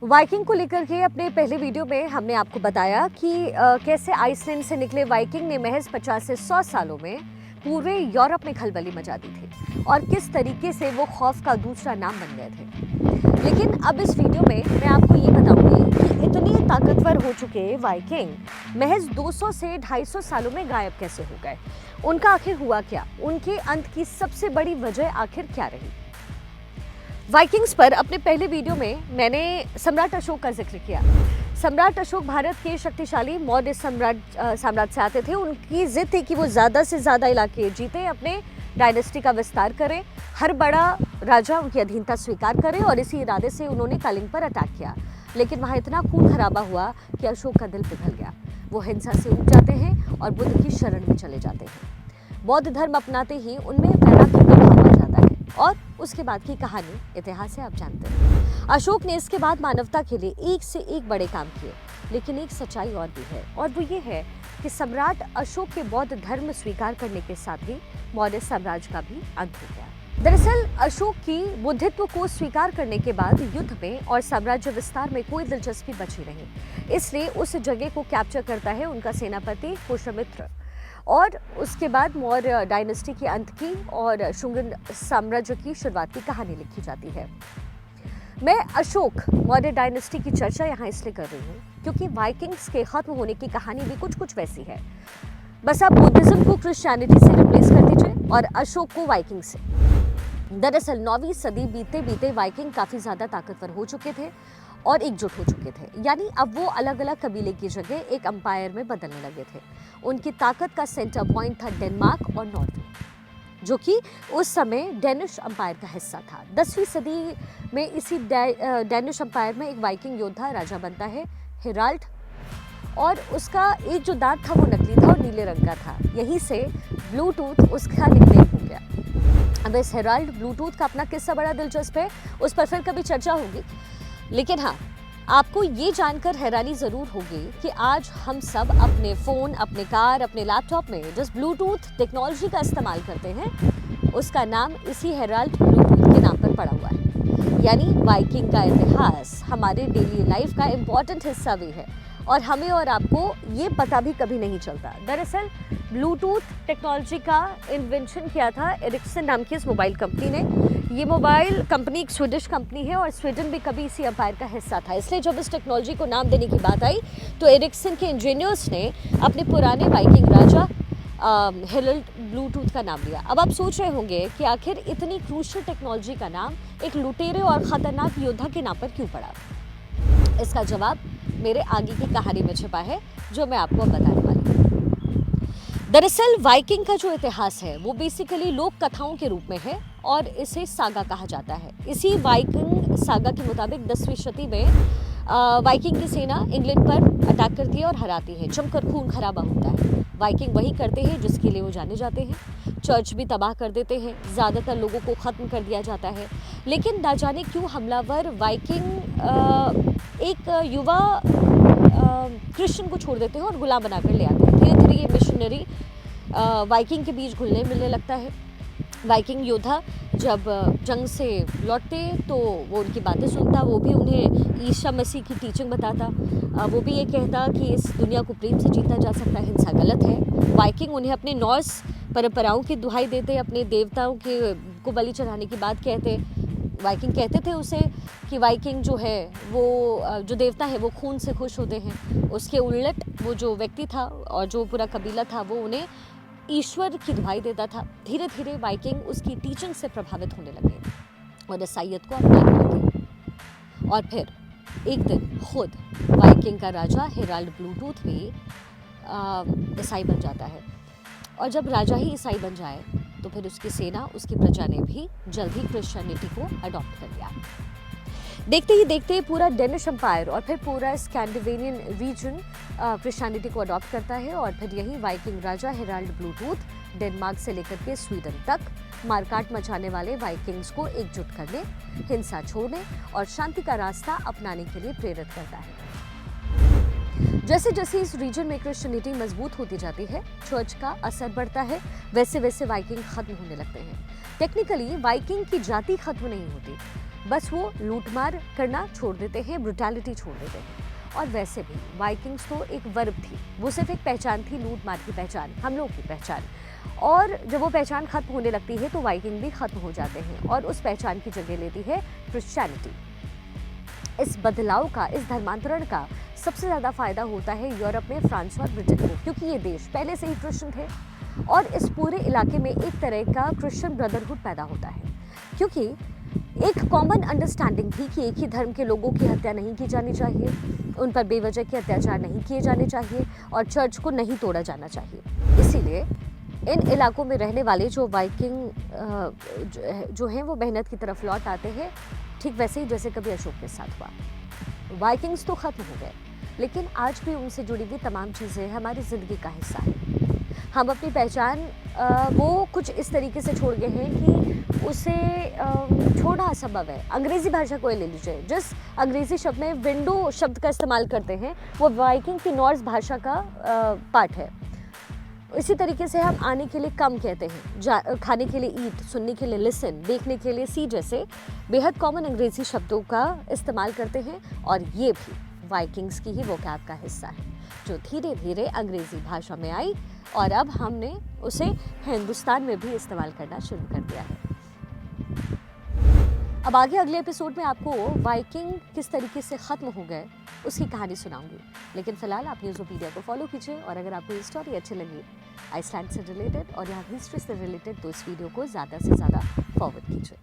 Viking को लेकर के अपने पहले वीडियो में हमने आपको बताया कि कैसे आइसलैंड से निकले वाइकिंग ने महज 50 से 100 सालों में पूरे यूरोप में खलबली मचा दी थी और किस तरीके से वो खौफ का दूसरा नाम बन गए थे। लेकिन अब इस वीडियो में मैं आपको ये बताऊंगी कि इतने ताकतवर हो चुके वाइकिंग महज 200 से 250 सालों में गायब कैसे हो गए, उनका आखिर हुआ क्या, उनके अंत की सबसे बड़ी वजह आखिर क्या रही। वाइकिंग्स पर अपने पहले वीडियो में मैंने सम्राट अशोक का जिक्र किया। सम्राट अशोक भारत के शक्तिशाली मौर्य साम्राज्य से आते थे। उनकी जिद थी कि वो ज़्यादा से ज़्यादा इलाके जीते, अपने डायनेस्टी का विस्तार करें, हर बड़ा राजा उनकी अधीनता स्वीकार करे और इसी इरादे से उन्होंने कलिंग पर अटैक किया। लेकिन वहाँ इतना खून खराबा हुआ कि अशोक का दिल पिघल गया। वो हिंसा से उब जाते हैं और बुद्ध की शरण में चले जाते हैं। बौद्ध धर्म अपनाते ही उनमें वैराग्य का भाव आ जाता है और उसके बाद की कहानी इतिहास से आप जानते हैं। अशोक ने इसके बाद मानवता के लिए एक से एक बड़े काम किए, लेकिन एक सच्चाई और भी है और वो ये है कि सम्राट अशोक के बौद्ध धर्म स्वीकार करने के साथ ही मौर्य साम्राज्य का भी अंत हो गया। दरअसल अशोक की बुद्धित्व को स्वीकार करने के बाद युद्ध में और साम्राज्य विस्तार में कोई दिलचस्पी बची नहीं। इसलिए उस जगह को कैप्चर करता है उनका सेनापति पुष्यमित्र और उसके बाद मौर्य डायनेस्टी के अंत की और शुंग साम्राज्य की शुरुआत की कहानी लिखी जाती है। मैं अशोक मौर्य डायनेस्टी की चर्चा यहाँ इसलिए कर रही हूँ क्योंकि वाइकिंग्स के खत्म होने की कहानी भी कुछ वैसी है। बस आप बुद्धिज्म को क्रिश्चियनिटी से रिप्लेस कर दीजिए और अशोक को वाइकिंग से। दरअसल 9वीं सदी बीते बीते वाइकिंग काफ़ी ज़्यादा ताकतवर हो चुके थे और एकजुट हो चुके थे। यानी अब वो अलग अलग कबीले की जगह एक अंपायर में बदलने लगे थे। उनकी ताकत का सेंटर पॉइंट था डेनमार्क और नॉर्वे, जो कि उस समय डेनिश अंपायर का हिस्सा था। 10वीं सदी में इसी डेनिश अंपायर में एक वाइकिंग योद्धा राजा बनता है, हेराल्ड, और उसका एक जो दांत था वो नकली था और नीले रंग का था। यहीं से ब्लूटूथ उसका निकनेम हो गया। अब इस हेराल्ड ब्लूटूथ का अपना किस्सा बड़ा दिलचस्प है, उस पर फिर कभी चर्चा होगी। लेकिन हाँ, आपको ये जानकर हैरानी ज़रूर होगी कि आज हम सब अपने फ़ोन, अपने कार, अपने लैपटॉप में जिस ब्लूटूथ टेक्नोलॉजी का इस्तेमाल करते हैं उसका नाम इसी हेराल्ड ब्लूटूथ के नाम पर पड़ा हुआ है। यानी वाइकिंग का इतिहास हमारे डेली लाइफ का इम्पॉर्टेंट हिस्सा भी है और हमें और आपको ये पता भी कभी नहीं चलता। दरअसल ब्लूटूथ टेक्नोलॉजी का इन्वेंशन किया था एरिक्सन नाम की इस मोबाइल कंपनी ने। ये मोबाइल कंपनी एक स्वीडिश कंपनी है और स्वीडन भी कभी इसी अंपायर का हिस्सा था। इसलिए जब इस टेक्नोलॉजी को नाम देने की बात आई तो एरिक्सन के इंजीनियर्स ने अपने पुराने वाइकिंग राजा हेराल्ड ब्लूटूथ का नाम लिया। अब आप सोच रहे होंगे कि आखिर इतनी क्रूशियल टेक्नोलॉजी का नाम एक लुटेरे और ख़तरनाक योद्धा के नाम पर क्यों पड़ा? इसका जवाब मेरे आगे की कहानी में छिपा है जो मैं आपको बताने वाली हूँ। दरअसल वाइकिंग का जो इतिहास है वो बेसिकली लोक कथाओं के रूप में है और इसे सागा कहा जाता है। इसी वाइकिंग सागा के मुताबिक 10वीं शती में वाइकिंग की सेना इंग्लैंड पर अटैक करती है और हराती है। जमकर खून खराबा होता है। वाइकिंग वही करते हैं जिसके लिए वो जाने जाते हैं। चर्च भी तबाह कर देते हैं, ज़्यादातर लोगों को ख़त्म कर दिया जाता है। लेकिन ना जाने क्यों हमलावर वाइकिंग एक युवा क्रिश्चियन को छोड़ देते हैं और गुलाम बनाकर ले आते हैं। धीरे धीरे ये मिशनरी वाइकिंग के बीच घुलने मिलने लगता है। वाइकिंग योद्धा जब जंग से लौटते तो वो उनकी बातें सुनता, वो भी उन्हें ईसा मसीह की टीचिंग बताता। वो भी ये कहता कि इस दुनिया को प्रेम से जीता जा सकता है, हिंसा गलत है। वाइकिंग उन्हें अपने नॉर्स परंपराओं की दुहाई देते, अपने देवताओं को बलि चढ़ाने की बात कहते। वाइकिंग कहते थे उसे कि वाइकिंग जो है वो जो देवता है वो खून से खुश होते हैं। उसके उलट वो जो व्यक्ति था और जो पूरा कबीला था वो उन्हें ईश्वर की दुहाई देता था। धीरे धीरे वाइकिंग उसकी टीचिंग से प्रभावित होने लगे और ईसाईयत को अपनाने लगे। और फिर एक दिन खुद वाइकिंग का राजा हेराल्ड ब्लूटूथ भी ईसाई बन जाता है। और जब राजा ही ईसाई बन जाए तो फिर उसकी सेना, उसकी प्रजा ने भी जल्द ही क्रिश्चियनिटी को अडॉप्ट कर लिया। देखते ही देखते पूरा डेनिश अंपायर और फिर पूरा स्कैंडिनेवियन रीजन क्रिश्चियनिटी को अडॉप्ट करता है और फिर यही वाइकिंग राजा हेराल्ड ब्लूटूथ डेनमार्क से लेकर के स्वीडन तक मारकाट मचाने वाले वाइकिंग्स को एकजुट करने, हिंसा छोड़ने और शांति का रास्ता अपनाने के लिए प्रेरित करता है। जैसे जैसे इस रीजन में क्रिश्चियनिटी मजबूत होती जाती है, चर्च का असर बढ़ता है, वैसे वैसे वाइकिंग खत्म होने लगते हैं। टेक्निकली वाइकिंग की जाति खत्म नहीं होती, बस वो लूटमार करना छोड़ देते हैं, ब्रुटैलिटी छोड़ देते हैं। और वैसे भी वाइकिंग्स तो एक वर्ब थी, वो सिर्फ एक पहचान थी, लूटमार की पहचान, हमलों की पहचान। और जब वो पहचान खत्म होने लगती है तो वाइकिंग भी खत्म हो जाते हैं और उस पहचान की जगह लेती है क्रिश्चियनिटी। इस बदलाव का, इस धर्मांतरण का सबसे ज़्यादा फायदा होता है यूरोप में फ्रांस और ब्रिटेन को, क्योंकि ये देश पहले से ही क्रिश्चियन थे और इस पूरे इलाके में एक तरह का क्रिश्चियन ब्रदरहुड पैदा होता है, क्योंकि एक कॉमन अंडरस्टैंडिंग थी कि एक ही धर्म के लोगों की हत्या नहीं की जानी चाहिए, उन पर बेवजह के अत्याचार नहीं किए जाने चाहिए और चर्च को नहीं तोड़ा जाना चाहिए। इसीलिए इन इलाकों में रहने वाले जो वाइकिंग जो हैं वो मेहनत की तरफ लौट आते हैं, ठीक वैसे ही जैसे कभी अशोक के साथ हुआ। वाइकिंग्स तो खत्म हो गए, लेकिन आज भी उनसे जुड़ी हुई तमाम चीज़ें हमारी ज़िंदगी का हिस्सा है। हम अपनी पहचान वो कुछ इस तरीके से छोड़ गए हैं कि उसे छोड़ना असंभव है। अंग्रेज़ी भाषा को ले लीजिए, जिस अंग्रेज़ी शब्द में विंडो शब्द का इस्तेमाल करते हैं वो वाइकिंग की नॉर्स भाषा का पार्ट है। इसी तरीके से हम आने के लिए कम कहते हैं, खाने के लिए ईट, सुनने के लिए लिसन, देखने के लिए सी जैसे बेहद कॉमन अंग्रेज़ी शब्दों का इस्तेमाल करते हैं और ये भी वाइकिंग्स की ही वोकैब का हिस्सा है, जो धीरे धीरे अंग्रेज़ी भाषा में आई और अब हमने उसे हिंदुस्तान में भी इस्तेमाल करना शुरू कर दिया है। अब आगे अगले एपिसोड में आपको वाइकिंग किस तरीके से ख़त्म हो गए उसकी कहानी सुनाऊंगी, लेकिन फिलहाल आप न्यूज़ोपीडिया को फॉलो कीजिए और अगर आपको ये स्टोरी अच्छी लगी, आइसलैंड से रिलेटेड और यहाँ हिस्ट्री से रिलेटेड, तो इस वीडियो को ज़्यादा से ज़्यादा फॉरवर्ड कीजिए।